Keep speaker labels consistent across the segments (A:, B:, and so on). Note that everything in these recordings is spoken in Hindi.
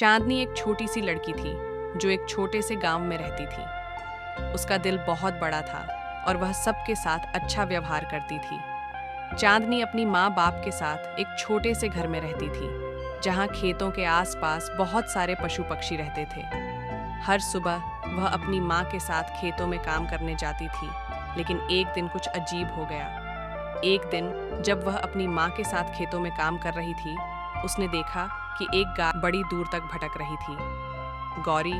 A: चांदनी एक छोटी सी लड़की थी जो एक छोटे से गांव में रहती थी। उसका दिल बहुत बड़ा था और वह सबके साथ अच्छा व्यवहार करती थी। चांदनी अपनी माँ बाप के साथ एक छोटे से घर में रहती थी जहाँ खेतों के आसपास बहुत सारे पशु पक्षी रहते थे। हर सुबह वह अपनी माँ के साथ खेतों में काम करने जाती थी, लेकिन एक दिन कुछ अजीब हो गया। एक दिन जब वह अपनी माँ के साथ खेतों में काम कर रही थी, उसने देखा कि एक गाय बड़ी दूर तक भटक रही थी। गौरी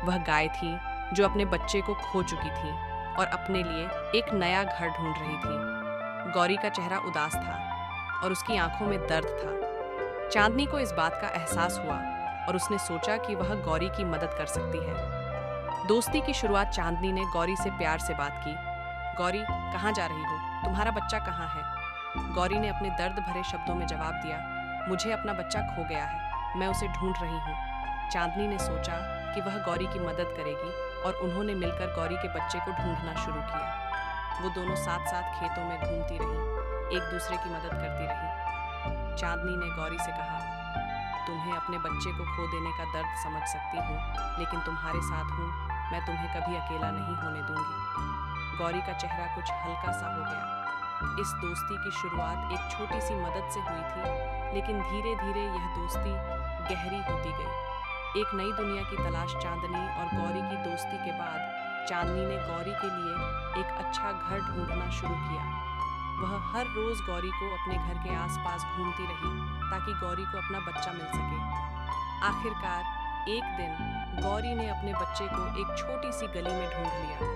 A: वह गाय थी जो अपने बच्चे को खो चुकी थी और अपने लिए एक नया घर ढूंढ रही थी। गौरी का चेहरा उदास था और उसकी आंखों में दर्द था। चांदनी को इस बात का एहसास हुआ और उसने सोचा कि वह गौरी की मदद कर सकती है। दोस्ती की शुरुआत चांदनी ने गौरी से प्यार से बात की। गौरी, कहाँ जा रही हो? तुम्हारा बच्चा कहाँ है? गौरी ने अपने दर्द भरे शब्दों में जवाब दिया, मुझे अपना बच्चा खो गया है, मैं उसे ढूंढ रही हूँ। चांदनी ने सोचा कि वह गौरी की मदद करेगी और उन्होंने मिलकर गौरी के बच्चे को ढूंढना शुरू किया। वो दोनों साथ साथ खेतों में घूमती रहीं, एक दूसरे की मदद करती रहीं। चांदनी ने गौरी से कहा, तुम्हें अपने बच्चे को खो देने का दर्द समझ सकती हूँ, लेकिन तुम्हारे साथ हूँ, मैं तुम्हें कभी अकेला नहीं होने दूंगी। गौरी का चेहरा कुछ हल्का सा हो गया। इस दोस्ती की शुरुआत एक छोटी सी मदद से हुई थी, लेकिन धीरे धीरे यह दोस्ती गहरी होती गई। एक नई दुनिया की तलाश चांदनी और गौरी की दोस्ती के बाद चांदनी ने गौरी के लिए एक अच्छा घर ढूंढना शुरू किया। वह हर रोज गौरी को अपने घर के आसपास घूमती रही ताकि गौरी को अपना बच्चा मिल सके। आखिरकार एक दिन गौरी ने अपने बच्चे को एक छोटी सी गली में ढूंढ लिया।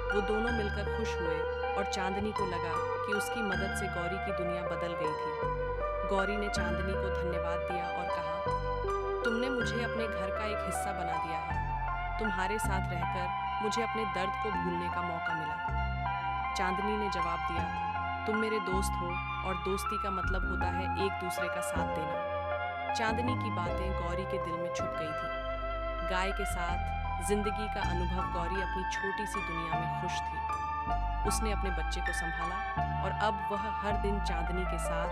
A: वो दोनों मिलकर खुश हुए और चांदनी को लगा कि उसकी मदद से गौरी की दुनिया बदल गई थी। गौरी ने चांदनी को धन्यवाद दिया और कहा, तुमने मुझे अपने घर का एक हिस्सा बना दिया है। तुम्हारे साथ रहकर मुझे अपने दर्द को भूलने का मौका मिला। चांदनी ने जवाब दिया, तुम मेरे दोस्त हो और दोस्ती का मतलब होता है एक दूसरे का साथ देना। चांदनी की बातें गौरी के दिल में छुप गई थी। गाय के साथ जिंदगी का अनुभव गौरी अपनी छोटी सी दुनिया में खुश थी। उसने अपने बच्चे को संभाला और अब वह हर दिन चांदनी के साथ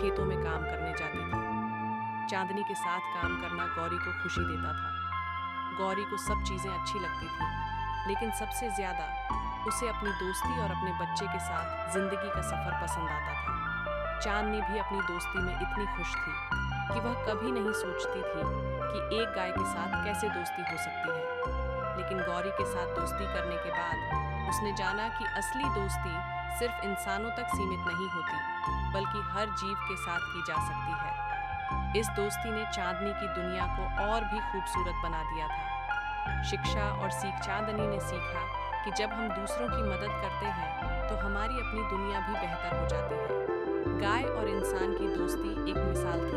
A: खेतों में काम करने जाती थी। चांदनी के साथ काम करना गौरी को खुशी देता था। गौरी को सब चीज़ें अच्छी लगती थी, लेकिन सबसे ज़्यादा उसे अपनी दोस्ती और अपने बच्चे के साथ जिंदगी का सफ़र पसंद आता था। चांदनी भी अपनी दोस्ती में इतनी खुश थी कि वह कभी नहीं सोचती थी कि एक गाय के साथ कैसे दोस्ती हो सकती है। लेकिन गौरी के साथ दोस्ती करने के बाद उसने जाना कि असली दोस्ती सिर्फ इंसानों तक सीमित नहीं होती, बल्कि हर जीव के साथ की जा सकती है। इस दोस्ती ने चांदनी की दुनिया को और भी खूबसूरत बना दिया था। शिक्षा और सीख चांदनी ने सीखा कि जब हम दूसरों की मदद करते हैं तो हमारी अपनी दुनिया भी बेहतर हो जाती है। गाय और इंसान की दोस्ती एक मिसाल थी